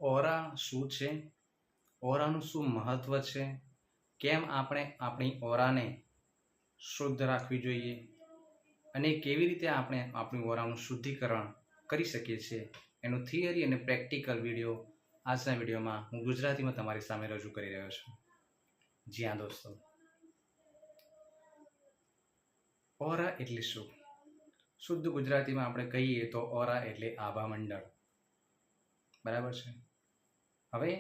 ઓરા શું છે, ઓરાનું શું મહત્વ છે, કેમ આપણે આપણી ઓરાને શુદ્ધ રાખવી જોઈએ અને કેવી રીતે આપણે આપણી ઓરાનું શુદ્ધિકરણ કરી શકીએ છીએ, એનું થિયરી અને પ્રેક્ટિકલ વિડીયો આજના વિડીયોમાં હું ગુજરાતીમાં તમારી સામે રજૂ કરી રહ્યો છું. જી હા દોસ્તો, ઓરા એટલે શું? શુદ્ધ ગુજરાતીમાં આપણે કહીએ તો ઓરા એટલે આભા મંડળ. બરાબર છે. હવે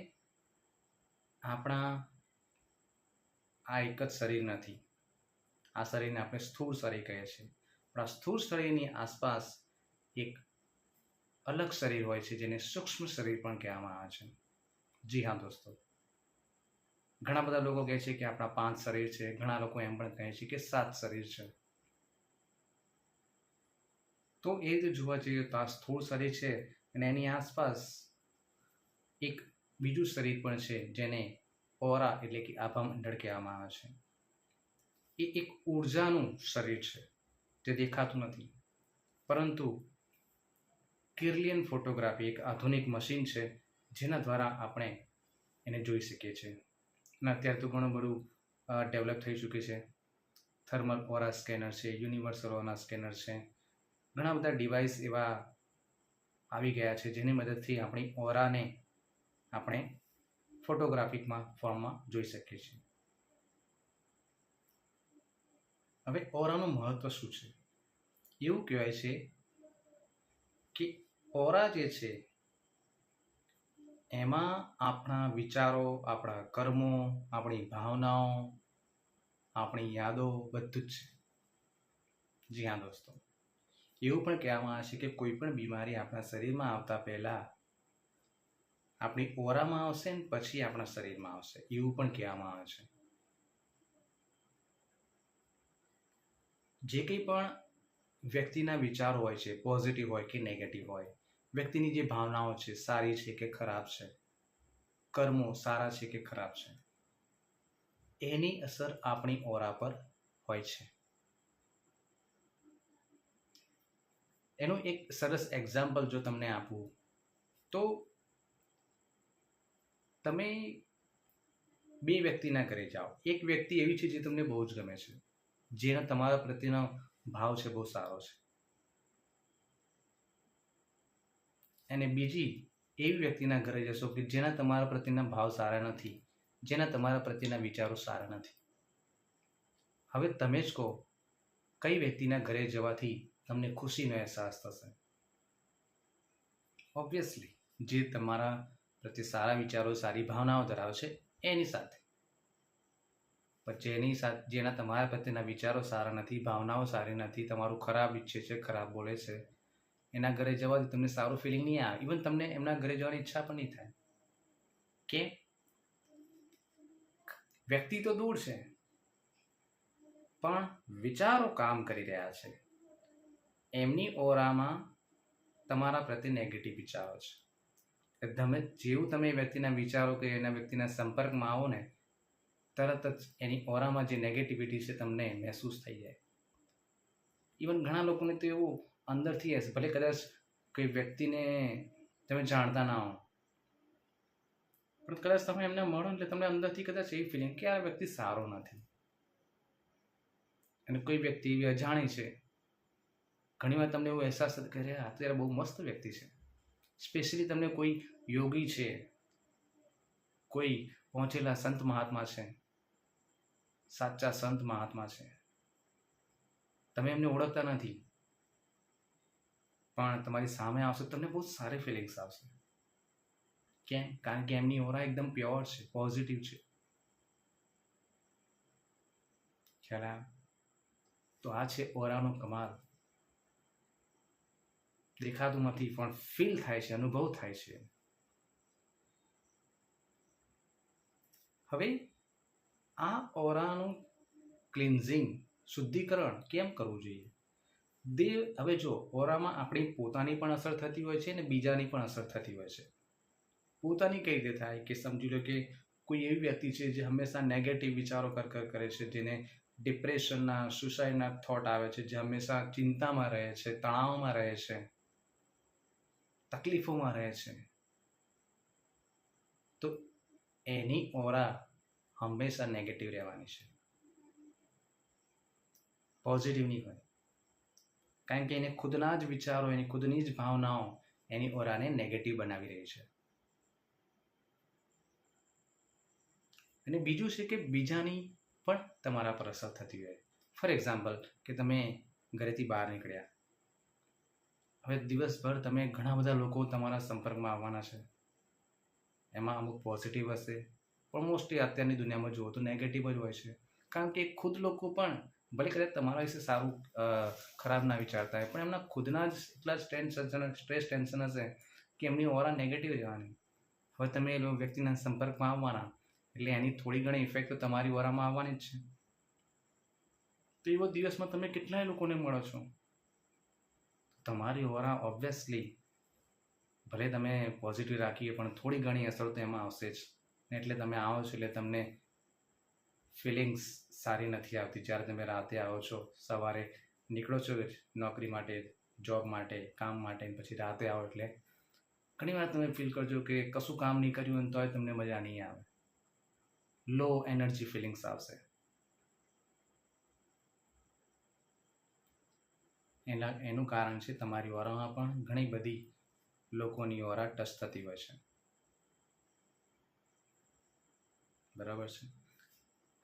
આપણા આ એક જ શરીર નથી. આ શરીરને આપણે સ્થૂળ શરીર કહીએ છીએ. પણ આ સ્થૂળ શરીરની આસપાસ એક અલગ શરીર હોય છે જેને સૂક્ષ્મ શરીર પણ કહેવામાં આવે છે. જી હા દોસ્તો, ઘણા બધા લોકો કહે છે કે આપણા 5 શરીર છે, ઘણા લોકો એમ પણ કહે છે કે 7 શરીર છે. તો એ રીતે જોવા જઈએ તો આ સ્થૂળ શરીર છે અને એની આસપાસ એક બીજું શરીર પણ છે જેને ઓરા એટલે કે આભા મંડળ કહેવામાં આવે છે. એ એક ઉર્જાનું શરીર છે જે દેખાતું નથી, પરંતુ કિર્લિયન ફોટોગ્રાફી એક આધુનિક મશીન છે જેના દ્વારા આપણે એને જોઈ શકીએ છીએ. અને અત્યારે તો ઘણું બધું ડેવલપ થઈ ચૂક્યું છે. થર્મલ ઓરા સ્કેનર છે, યુનિવર્સલ ઓરા સ્કેનર છે, ઘણા બધા ડિવાઇસ એવા આવી ગયા છે જેની મદદથી આપણી ઓરાને આપણે ફોટોગ્રાફિકમાં ફોર્મમાં જોઈ શકીએ છીએ. હવે ઓરાનું મહત્વ શું છે? એવું કહેવાય છે કે ઓરા જે છે એમાં આપણા વિચારો, આપણા કર્મો, આપણી ભાવનાઓ, આપણી યાદો બધું જ છે. જી હા દોસ્તો, એવું પણ કહેવામાં આવે છે કે કોઈ પણ બીમારી આપણા શરીરમાં આવતા પહેલા આપણી ઓરામાં આવશે ને પછી આપણા શરીરમાં આવશે, એવું પણ કહેવામાં આવે છે. જે કંઈ પણ વ્યક્તિના વિચારો હોય છે, પોઝિટિવ હોય કે નેગેટિવ હોય, વ્યક્તિની જે ભાવનાઓ છે, સારી છે કે ખરાબ છે, કર્મો સારા છે કે ખરાબ છે, એની અસર આપણી ઓરા પર હોય છે. એનું એક સરસ એક્ઝામ્પલ જો તમને આપું તો તમે 2 વ્યક્તિના ઘરે જાઓ. એક વ્યક્તિ એવી છે જે તમને બહુ જ ગમે છે, જેનો તમારા પ્રત્યેનો ભાવ છે બહુ સારો છે, અને બીજી એવી વ્યક્તિના ઘરે જશો કે જેના તમારા પ્રત્યેના ભાવ સારા નથી, જેના તમારા પ્રત્યેના વિચારો સારા નથી. હવે તમે જ કહો કઈ વ્યક્તિના ઘરે જવાથી તમને ખુશીનો અહેસાસ થશે? ઓબ્વિયસલી જે તમારા પ્રત્યે સારા વિચારો, સારી ભાવનાઓ ધરાવે છે એની સાથે. પણ જેના તમારા પ્રત્યેના વિચારો સારા નથી, ભાવનાઓ સારી નથી, તમારું ખરાબ ઈચ્છે છે, ખરાબ બોલે છે, એના ઘરે જવાથી તમને સારું ફિલિંગ નહીં આવે. ઇવન તમને એમના ઘરે જવાની ઈચ્છા પણ નહીં થાય. કેમ? વ્યક્તિ તો દૂર છે પણ વિચારો કામ કરી રહ્યા છે. એમની ઓરામાં તમારા પ્રત્યે નેગેટિવ વિચારો છે. જેવું તમે વ્યક્તિના વિચારો કે એના વ્યક્તિના સંપર્કમાં આવો ને તરત જ એની ઓરામાં જે નેગેટિવિટી છે તમને મહેસૂસ થઈ જાય. ઇવન ઘણા લોકોને તો એવું અંદરથી હશે, ભલે કદાચ કોઈ વ્યક્તિને તમે જાણતા ના હો, પણ કદાચ તમે એમને મળો એટલે તમને અંદરથી કદાચ એવી ફિલિંગ કે આ વ્યક્તિ સારો નથી. અને કોઈ વ્યક્તિ એવી અજાણી છે, ઘણીવાર તમને એવો અહેસાસ થતો કે અત્યારે બહુ મસ્ત વ્યક્તિ છે. સ્પેશિયલી તમને કોઈ યોગી છે, કોઈ પહોંચેલા સંત મહાત્મા છે, સાચા સંત મહાત્મા છે, તમે એમને ઓળખતા નથી પણ તમારી સામે આવશે તમને બહુ સારી ફિલિંગ્સ આવશે. કેમ? કારણ કે એમની ઓરા એકદમ પ્યોર છે, પોઝિટિવ છે. ખ્યાલ? તો આ છે ઓરાનો કમાલ. દેખાતું નથી પણ ફીલ થાય છે, અનુભવ થાય છે. હવે આ ઓરાનું ક્લિન્ઝિંગ, શુદ્ધિકરણ કેમ કરવું જોઈએ? હવે જો ઓરામાં આપણી પોતાની પણ અસર થતી હોય છે અને બીજાની પણ અસર થતી હોય છે. પોતાની કઈ રીતે થાય કે સમજી લો કે કોઈ એવી વ્યક્તિ છે જે હંમેશા નેગેટિવ વિચારો કરે છે, જેને ડિપ્રેશનના, સુસાઇડના થોટ આવે છે, જે હંમેશા ચિંતામાં રહે છે, તણાવમાં રહે છે, તકલીફોમાં રહે છે. એની ઓરા હંમેશા નેગેટિવ રહેવાની છે, પોઝિટિવ નહીં હોય. કારણ કે એને ખુદના જ વિચારો, એની ખુદની જ ભાવનાઓ એની ઓરાને નેગેટિવ બનાવી રહી છે. અને બીજું છે કે બીજાની પણ તમારા પર અસર થતી હોય. ફોર એક્ઝામ્પલ કે તમે ઘરેથી બહાર નીકળ્યા, હવે દિવસભર તમે ઘણા બધા લોકો તમારા સંપર્કમાં આવવાના છે. એમાં અમુક પોઝિટિવ હશે, પણ મોસ્ટલી અત્યારની દુનિયામાં જુઓ તો નેગેટિવ જ હોય છે. કારણ કે ખુદ લોકો પણ ભલે કદાચ તમારા વિશે સારું ખરાબ ના વિચારતા હોય, પણ એમના ખુદના જ એટલા સ્ટ્રેસ ટેન્શન હશે કે એમની ઓરા નેગેટિવ રહેવાની. હવે તમે એ વ્યક્તિના સંપર્કમાં આવવાના એટલે એની થોડી ઘણી ઇફેક્ટ તો તમારી ઓરામાં આવવાની જ છે. તો એવો દિવસમાં તમે કેટલાય લોકોને મળો છો, તમારી ઓરા ઓબ્વિયસલી ભલે તમે પોઝિટિવ રાખીએ પણ થોડી ઘણી અસર તો એમાં આવશે જ. એટલે તમે આવો છો એટલે તમને ફિલિંગ્સ સારી નથી આવતી. જ્યારે તમે રાતે આવો છો, સવારે નીકળો છો નોકરી માટે, જોબ માટે, કામ માટે, પછી રાતે આવો એટલે ઘણીવાર તમે ફીલ કરજો કે કશું કામ નહીં કર્યું હોય તોય તમને મજા નહીં આવે, લો એનર્જી ફિલિંગ્સ આવશે. એનું કારણ છે તમારી ઓરામાં પણ ઘણી બધી લોકોની ઓરા ટચ થતી હોય છે. બરાબર છે.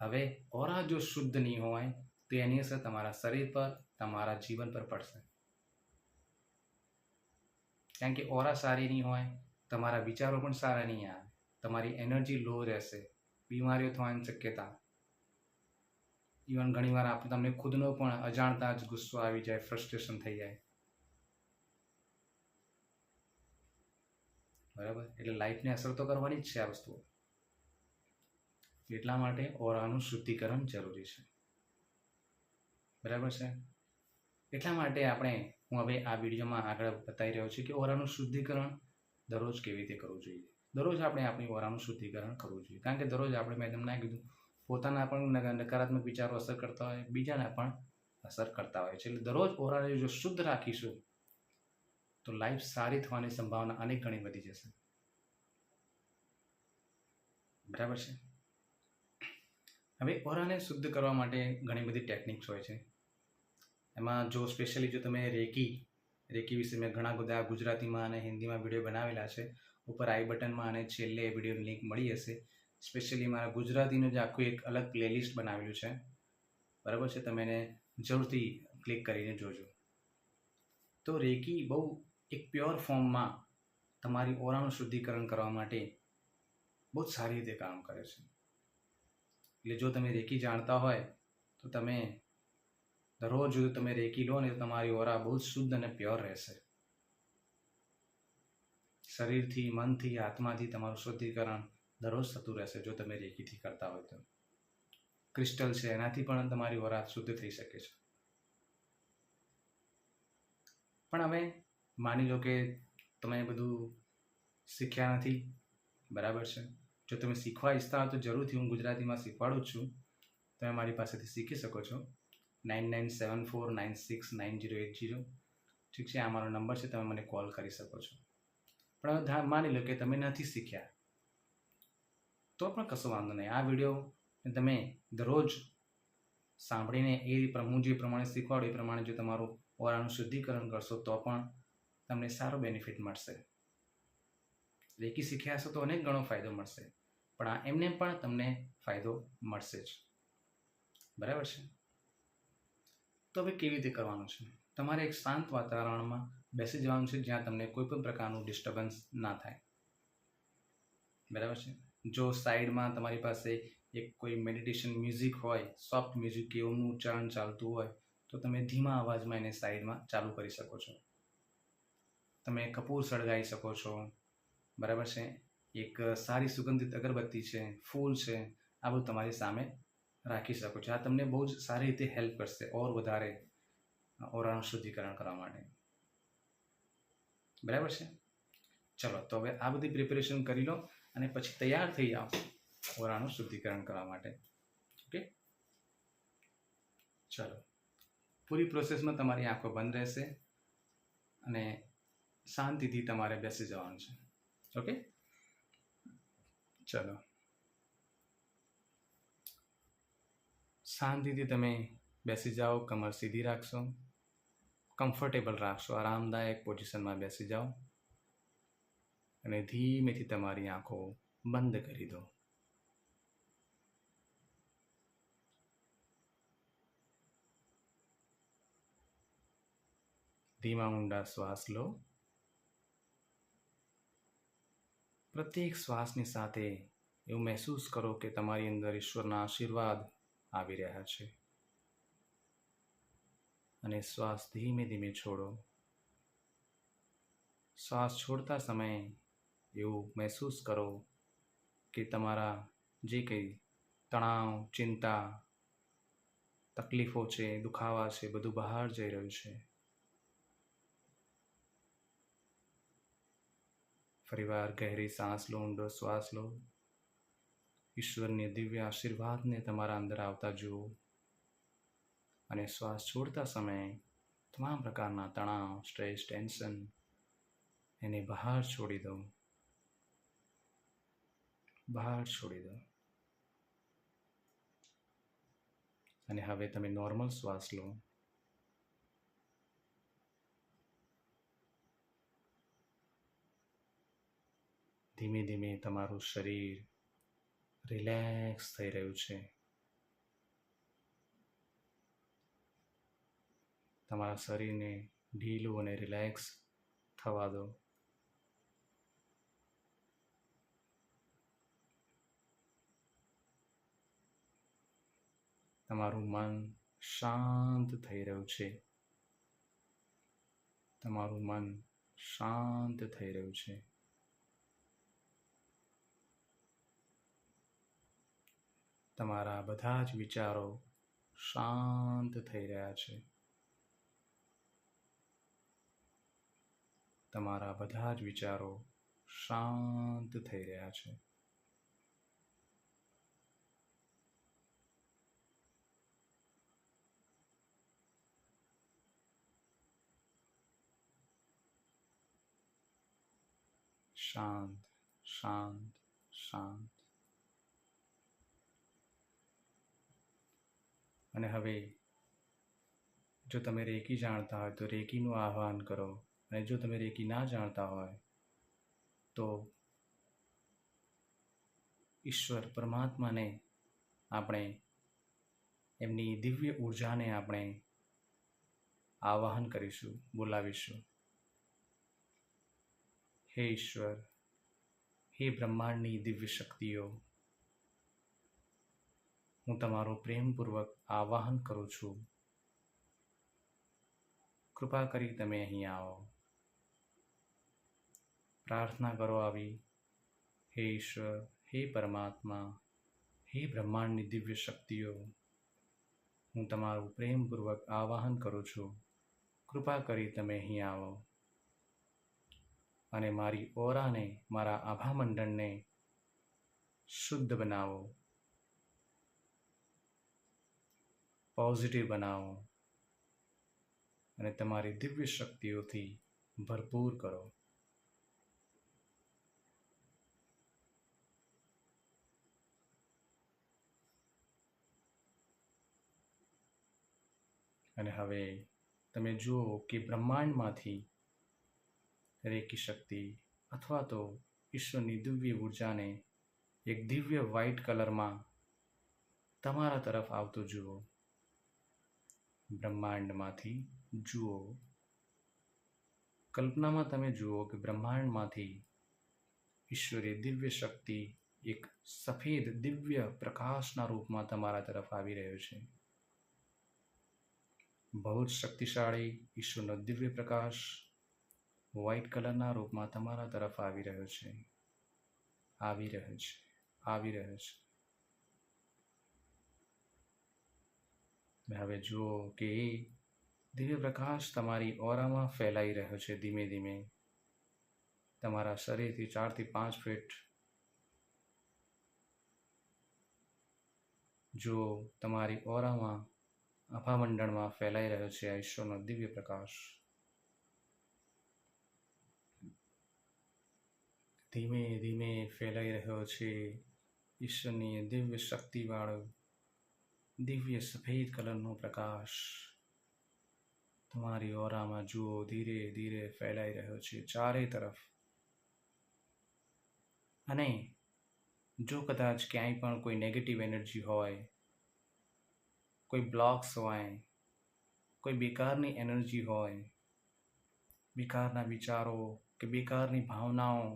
હવે ઓરા જો શુદ્ધ નહીં હોય તો એની અસર તમારા શરીર પર, તમારા જીવન પર પડશે. કારણ કે ઓરા સારી નહીં હોય, તમારા વિચારો પણ સારા નહીં આવે, તમારી એનર્જી લો રહેશે, બીમારીઓ થવાની શક્યતા. ઇવન ઘણીવાર તમને ખુદનો પણ અજાણતા જ ગુસ્સો આવી જાય, ફ્રસ્ટ્રેશન થઈ જાય. બરાબર, એટલે લાઈફને અસર તો કરવાની જ છે આ વસ્તુઓ. એટલા માટે ઓરાનું શુદ્ધિકરણ જરૂરી છે. બરાબર છે. એટલા માટે હું હવે આ વિડીયોમાં આગળ બતાવી રહ્યો છું કે ઓરાનું શુદ્ધિકરણ દરરોજ કેવી રીતે કરવું જોઈએ. દરરોજ આપણે આપણી ઓરાનું શુદ્ધિકરણ કરવું જોઈએ. કારણ કે દરરોજ મેં તમને કીધું, પોતાના પણ નકારાત્મક વિચારો અસર કરતા હોય, બીજાના પણ અસર કરતા હોય છે. એટલે દરરોજ ઓરાને જો શુદ્ધ રાખીશું તો લાઈફ સારી થવાની સંભાવના અનેક ગણી વધી જશે. બરાબર છે. હવે ઓરાને શુદ્ધ કરવા માટે ઘણી બધી ટેકનિક્સ હોય છે. એમાં સ્પેશિયલી જો તમે રેકી વિશે મેં ઘણા બધા ગુજરાતીમાં અને હિન્દીમાં વિડીયો બનાવેલા છે. ઉપર આઈ બટનમાં અને છેલ્લે વિડીયોની લિંક મળી હશે. સ્પેશિયલી મારા ગુજરાતીનું જ આખું એક અલગ પ્લેલિસ્ટ બનાવેલું છે. બરાબર છે, તમે એને જરૂરથી ક્લિક કરીને જોજો. તો રેકી બહુ એક પ્યોર ફોર્મમાં તમારી ઓરાનું શુદ્ધિકરણ કરવા માટે બહુ જ સારી રીતે કામ કરે છે. એટલે જો તમે રેકી જાણતા હોય તો તમે દરરોજ જો તમે રેકી લો ને તો તમારી ઓરા બહુ જ શુદ્ધ અને પ્યોર રહેશે. શરીરથી, મનથી, આત્માથી તમારું શુદ્ધિકરણ દરરોજ થતું રહેશે જો તમે રેકીથી કરતા હોય તો. ક્રિસ્ટલ છે એનાથી પણ તમારી ઓરા શુદ્ધ થઈ શકે છે. પણ હવે માની લો કે તમે બધું શીખ્યા નથી. બરાબર છે. જો તમે શીખવા ઈચ્છતા હો તો જરૂરથી હું ગુજરાતીમાં શીખવાડું જ છું. તમે મારી પાસેથી શીખી શકો છો. 9974969080. ઠીક છે, આ મારો નંબર છે, તમે મને કોલ કરી શકો છો. પણ હવે માની લો કે તમે નથી શીખ્યા તો પણ કશો વાંધો નહીં. આ વિડીયો તમે દરરોજ સાંભળીને હું જે પ્રમાણે શીખવાડું એ પ્રમાણે જો તમારું ઓરાનું શુદ્ધિકરણ કરશો તો પણ તમને સારો બેનિફિટ મળશે. રેકી શીખ્યા હશો તો અનેક ગણો ફાયદો મળશે, પણ આ એમને પણ તમને ફાયદો મળશે જ. બરાબર છે. તો હવે કેવી રીતે કરવાનું છે? તમારે એક શાંત વાતાવરણમાં બેસી જવાનું છે જ્યાં તમને કોઈ પણ પ્રકારનું ડિસ્ટર્બન્સ ના થાય. બરાબર છે. જો સાઈડમાં તમારી પાસે એક કોઈ મેડિટેશન મ્યુઝિક હોય, સોફ્ટ મ્યુઝિક કે એવું ઉચ્ચારણ ચાલતું હોય તો તમે ધીમા અવાજમાં એને સાઈડમાં ચાલુ કરી શકો છો. તમે કપૂર સળગાવી શકો છો. બરાબર છે. એક સારી સુગંધિત અગરબત્તી છે, ફૂલ છે, આ બધું તમારી સામે રાખી શકો છો. આ તમને બહુ જ સારી રીતે હેલ્પ કરશે ઓર વધારે ઓરાનું શુદ્ધિકરણ કરવા માટે. બરાબર છે. ચલો, તો હવે આ બધી પ્રિપેરેશન કરી લો અને પછી તૈયાર થઈ જાઓ ઓરાનું શુદ્ધિકરણ કરવા માટે. ઓકે, ચલો. પૂરી પ્રોસેસમાં તમારી આંખો બંધ રહેશે અને શાંતિથી તમારે બેસી જવાનું છે. ઓકે, ચલો. શાંતિથી તમે બેસી જાઓ, કમર સીધી રાખશો, કમ્ફર્ટેબલ રાખશો, આરામદાયક પોઝિશનમાં બેસી જાઓ અને ધીમેથી તમારી આંખો બંધ કરી દો. ધીમા ઊંડા શ્વાસ લો. પ્રત્યેક શ્વાસની સાથે એવું મહેસૂસ કરો કે તમારી અંદર ઈશ્વરના આશીર્વાદ આવી રહ્યા છે અને શ્વાસ ધીમે ધીમે છોડો. શ્વાસ છોડતા સમયે એવું મહેસૂસ કરો કે તમારા જે કંઈ તણાવ, ચિંતા, તકલીફો છે, દુખાવા છે, બધું બહાર જઈ રહ્યું છે. ફરીવાર ગહેરી સાંસ લો, ઊંડો શ્વાસ લો. ઈશ્વરની દિવ્ય આશીર્વાદને તમારા અંદર આવતા જુઓ અને શ્વાસ છોડતા સમયે તમામ પ્રકારના તણાવ, સ્ટ્રેસ, ટેન્શન એને બહાર છોડી દો. બહાર છોડી દો. અને હવે તમે નોર્મલ શ્વાસ લો. ધીમે ધીમે તમારું શરીર રિલેક્સ થઈ રહ્યું છે. તમારા શરીરને ઢીલું અને રિલેક્સ થવા દો. તમારું મન શાંત થઈ રહ્યું છે. તમારું મન શાંત થઈ રહ્યું છે. તમારા બધા જ વિચારો શાંત થઈ રહ્યા છે. તમારા બધા જ વિચારો શાંત થઈ રહ્યા છે. શાંત, શાંત, શાંત. અને હવે જો તમે રેકી જાણતા હોય તો રેકીનું આહ્વાન કરો, અને જો તમે રેકી ના જાણતા હોય તો ઈશ્વર પરમાત્માને આપણે એમની દિવ્ય ઉર્જાને આપણે આવાહન કરીશું, બોલાવીશું. હે ઈશ્વર, હે બ્રહ્માંડની દિવ્ય શક્તિઓ, હું તમારું પ્રેમપૂર્વક આવાહન કરું છું. કૃપા કરી તમે અહીં આવો. પ્રાર્થના કરો આવી. હે ઈશ્વર, હે પરમાત્મા, હે બ્રહ્માંડની દિવ્ય શક્તિઓ, હું તમારું પ્રેમપૂર્વક આવાહન કરું છું. કૃપા કરી તમે અહીં આવો અને મારી ઓરાને, મારા આભામંડળને શુદ્ધ બનાવો, પોઝિટિવ બનાવો અને તમારી દિવ્ય શક્તિઓથી ભરપૂર કરો. અને હવે તમે જુઓ કે બ્રહ્માંડમાંથી રેકી શક્તિ અથવા તો ઈશ્વરની દિવ્ય ઉર્જાને એક દિવ્ય વ્હાઇટ કલરમાં તમારા તરફ આવતો જુઓ. બ્રહ્માંડમાંથી જુઓ. કલ્પનામાં તમે જુઓ કે બ્રહ્માંડમાંથી ઈશ્વરીય દિવ્ય શક્તિ એક સફેદ દિવ્ય પ્રકાશના રૂપમાં તમારા તરફ આવી રહ્યો છે. બહુ જ શક્તિશાળી ઈશ્વરનો દિવ્ય પ્રકાશ વ્હાઇટ કલરના રૂપમાં તમારા તરફ આવી રહ્યો છે. આવી રહ્યો છે. આવી રહ્યો છે. હવે જુઓ કે એ દિવ્ય પ્રકાશ તમારી ઓરામાં ફેલાઈ રહ્યો છે. ધીમે ધીમે તમારા શરીરથી 4 થી 5 ફીટ જુઓ તમારી ઓરામાં, આભામંડળમાં ફેલાઈ રહ્યો છે આ ઈશ્વરનો દિવ્ય પ્રકાશ. ધીમે ધીમે ફેલાઈ રહ્યો છે ઈશ્વરની દિવ્ય શક્તિવાળો દિવ્ય સફેદ કલરનો પ્રકાશ તમારી ઓરામાં જુઓ ધીરે ધીરે ફેલાઈ રહ્યો છે ચારે તરફ. અને જો કદાચ ક્યાંય પણ કોઈ નેગેટિવ એનર્જી હોય, કોઈ બ્લોક્સ હોય, કોઈ બેકારની એનર્જી હોય, બેકારના વિચારો કે બેકારની ભાવનાઓ,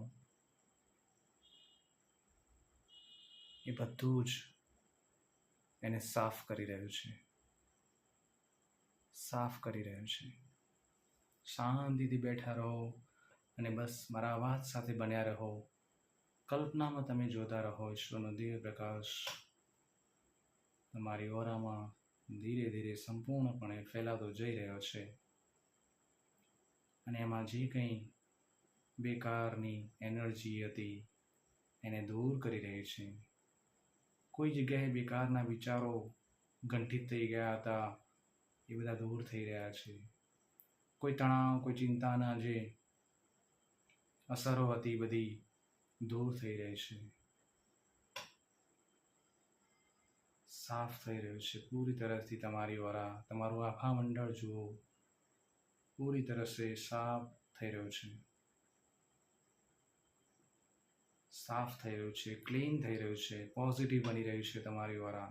એ બધું જ એને સાફ કરી રહ્યું છે, સાફ કરી રહ્યું છે. શાંતિથી બેઠા રહો અને બસ મારા અવાજ સાથે બન્યા રહો. કલ્પનામાં તમે જોતા રહો ઈશ્વરનો દિવ્ય પ્રકાશ તમારી ઓરામાં ધીરે ધીરે સંપૂર્ણપણે ફેલાતો જઈ રહ્યો છે. અને એમાં જે કંઈ બેકારની એનર્જી હતી એને દૂર કરી રહી છે. કોઈ જગ્યાએ બેકારના વિચારો ગંઠિત થઈ ગયા હતા, એ બધા દૂર થઈ રહ્યા છે. કોઈ તણાવ, કોઈ ચિંતાના જે અસરો હતી બધી દૂર થઈ રહી છે, સાફ થઈ રહ્યું છે પૂરી તરફથી. તમારી ઓરા, તમારું આભા મંડળ જુઓ, પૂરી तरह से સાફ થઈ રહ્યું છે, સાફ થઈ રહ્યું છે, ક્લીન થઈ રહ્યું છે, પોઝિટિવ બની રહ્યું છે તમારી ઓરા.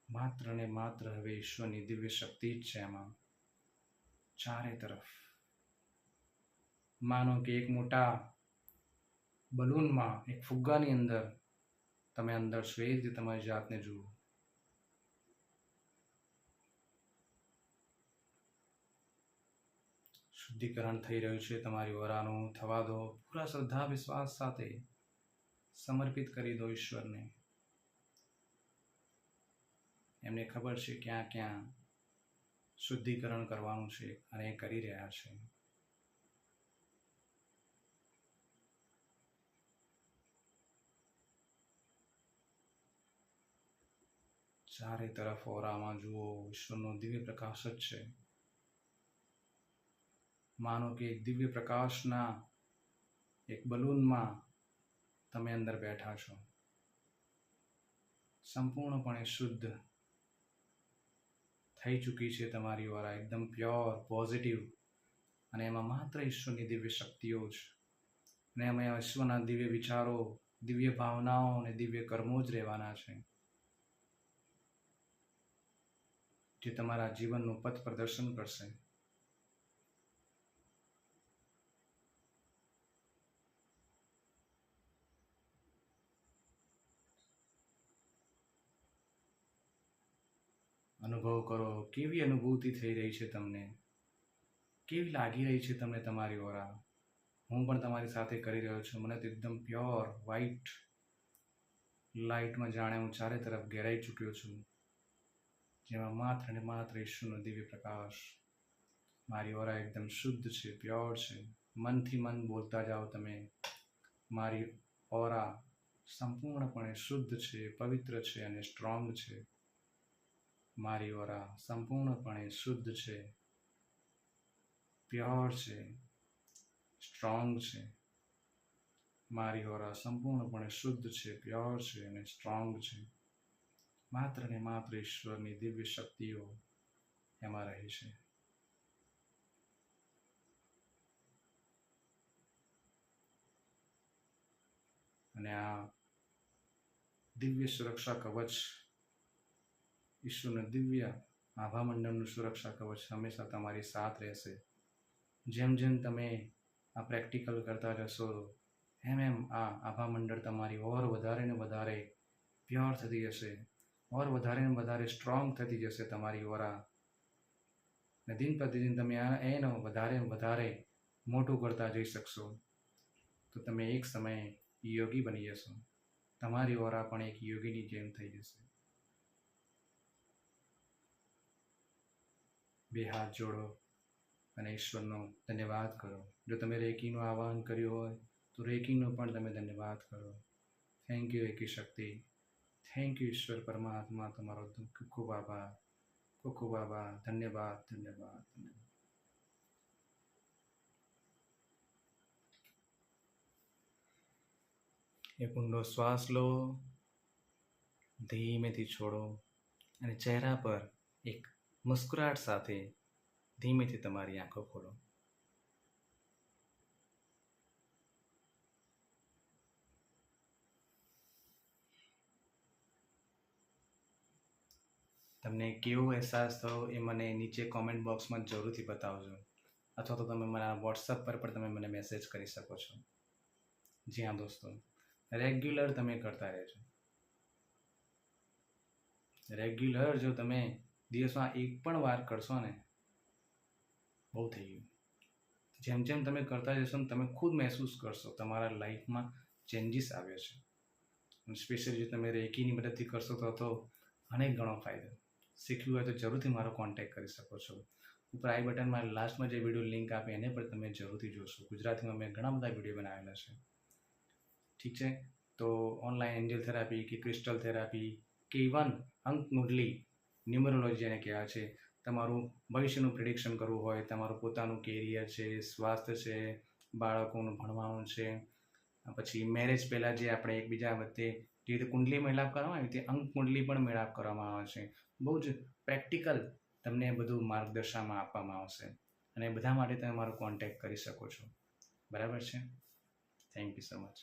માત્ર ને માત્ર હવે ઈશ્વરની દિવ્ય શક્તિ જ છે એમાં, ચારે તરફ. માનો કે એક મોટા બલૂનમાં, એક ફુગ્ગાની અંદર તમે અંદર છો, એ રીતે તમારી જાતને જુઓ. શુદ્ધિકરણ થઈ રહ્યું છે તમારી ઓરાનું, થવા દો. પૂરા શ્રદ્ધા વિશ્વાસ સાથે સમર્પિત કરી દો ઈશ્વરને. એમને ખબર છે ક્યાં ક્યાં શુદ્ધિકરણ કરવાનું છે અને એ કરી રહ્યા છે. ચારે તરફ ઓરામાં જુઓ, ઈશ્વરનો દિવ્ય પ્રકાશ જ છે. માનો કે એક દિવ્ય પ્રકાશના એક બલૂનમાં તમે અંદર બેઠા છો, સંપૂર્ણપણે શુદ્ધ થઈ ચૂકી છે તમારી ઓરા, એકદમ પ્યોર, પોઝિટિવ. અને એમાં માત્ર ઈશ્વરની દિવ્ય શક્તિઓ જ, અને એમાં ઈશ્વરના દિવ્ય વિચારો, દિવ્ય ભાવનાઓ અને દિવ્ય કર્મો જ રહેવાના છે, જે તમારા જીવનનું પથ પ્રદર્શન કરશે. અનુભવ કરો કેવી અનુભૂતિ થઈ રહી છે તમને, કેવી લાગી રહી છે તમને તમારી ઓરા. હું પણ તમારી સાથે કરી રહ્યો છું. મને તો એકદમ પ્યોર વ્હાઇટ લાઇટમાં જાણે હું ચારે તરફ ઘેરાઈ ચૂક્યો છું, જેમાં માત્ર ને માત્ર ઈશ્વરનો દિવ્ય પ્રકાશ. મારી ઓરા એકદમ શુદ્ધ છે, પ્યોર છે. મનથી મન બોલતા જાઓ તમે, મારી ઓરા સંપૂર્ણપણે શુદ્ધ છે, પવિત્ર છે અને સ્ટ્રોંગ છે. મારી ઓરા સંપૂર્ણપણે શુદ્ધ છે, પ્યોર છે, સ્ટ્રોંગ છે. મારી ઓરા સંપૂર્ણપણે શુદ્ધ છે, પ્યોર છે અને સ્ટ્રોંગ છે. માત્ર ને માત્ર ઈશ્વરની દિવ્ય શક્તિઓ એમાં રહી છે. અને આ દિવ્ય સુરક્ષા કવચ, ઈશ્વરનું દિવ્ય આભા મંડળનું સુરક્ષા કવચ હંમેશા તમારી સાથ રહેશે. જેમ જેમ તમે આ પ્રેક્ટિકલ કરતા રહેશો, એમ એમ આ આભા મંડળ તમારી ઓર વધારે ને વધારે પ્યોર થતી જશે, ઓર વધારે ને વધારે સ્ટ્રોંગ થતી જશે તમારી ઓરા. ને દિન પ્રતિદિન તમે એનો વધારે વધારે મોટું કરતા જઈ શકશો, તો તમે એક સમયે યોગી બની જશો. તમારી ઓરા પણ એક યોગીની જેમ થઈ જશે. બે હાથ જોડો અને ઈશ્વરનો ધન્યવાદ કરો. જો તમે રેકીનું આહ્વાન કર્યું હોય તો રેકીનો પણ તમે ધન્યવાદ કરો. Thank you recce Shakti, thank you ઈશ્વર પરમાત્મા, તમારો ખૂબ ખૂબ આભાર, ખૂબ ખૂબ આભાર. ધન્યવાદ, ધન્યવાદ, ધન્યવાદ. એક ઊંડો શ્વાસ લો ધીમેથી છોડો અને ચહેરા પર એક મુસ્કુરાહટ સાથે ધીમેથી તમારી આંખો ખોલો. તમને કેવો અહેસાસ થયો એ મને નીચે કોમેન્ટ બોક્સમાં જરૂરથી બતાવજો, અથવા તો તમે મારા વોટ્સઅપ પર પણ તમે મને મેસેજ કરી શકો છો. જી હા દોસ્તો, રેગ્યુલર તમે કરતા રહેજો. રેગ્યુલર જો તમે દિવસમાં એક પણ વાર કરશો ને, બહુ થઈ ગયું. જેમ જેમ તમે કરતા જશો ને તમે ખુદ મહેસૂસ કરશો તમારા લાઈફમાં ચેન્જીસ આવ્યો છે. સ્પેશિયલી જો તમે રેકીની મદદથી કરશો તો અનેક ગણો ફાયદો. શીખવું હોય તો જરૂરથી મારો કોન્ટેક્ટ કરી શકો છો. ઉપર આઈ બટનમાં લાસ્ટમાં જે વિડીયો લિંક આપે એને પણ તમે જરૂરથી જોશો. ગુજરાતીમાં મેં ઘણા બધા વિડીયો બનાવેલા છે. ઠીક છે, તો ઓનલાઈન એન્જલ થેરાપી કે ક્રિસ્ટલ થેરાપી કે ઇવન અંક મુરલી ન્યુમરોલોજી જેને કહેવાય છે, તમારું ભવિષ્યનું પ્રિડિક્શન કરવું હોય, તમારું પોતાનું કેરિયર છે, સ્વાસ્થ્ય છે, બાળકોનું ભણવાનું છે, પછી મેરેજ પહેલાં જે આપણે એકબીજા વચ્ચે જે રીતે કુંડલી મેળાપ કરવામાં આવે તે અંક કુંડલી પણ મેળાપ કરવામાં આવે છે. બહુ જ પ્રેક્ટિકલ તમને બધું માર્ગદર્શનમાં આપવામાં આવશે અને બધા માટે તમે મારો કોન્ટેક્ટ કરી શકો છો. બરાબર છે? Thank you so much.